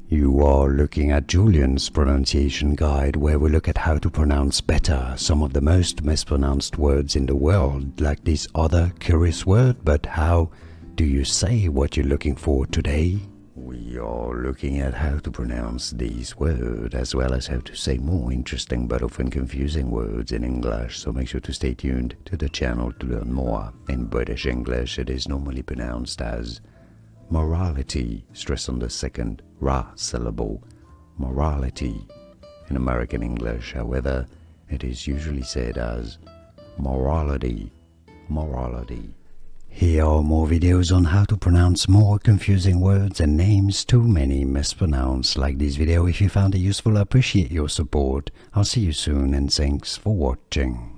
You are looking at Julian's pronunciation guide, where we look at how to pronounce better some of the most mispronounced words in the world, like this other curious word. But how do you say what you're looking for today? We are looking at how to pronounce these words, as well as how to say more interesting but often confusing words in English, so make sure to stay tuned to the channel to learn more. In British English, it is normally pronounced as morality, stress on the second ra syllable, morality. In American English, however, it is usually said as morality, morality. Here are more videos on how to pronounce more confusing words and names too many mispronounced. Like this video if you found it useful. I appreciate your support. I'll see you soon and thanks for watching.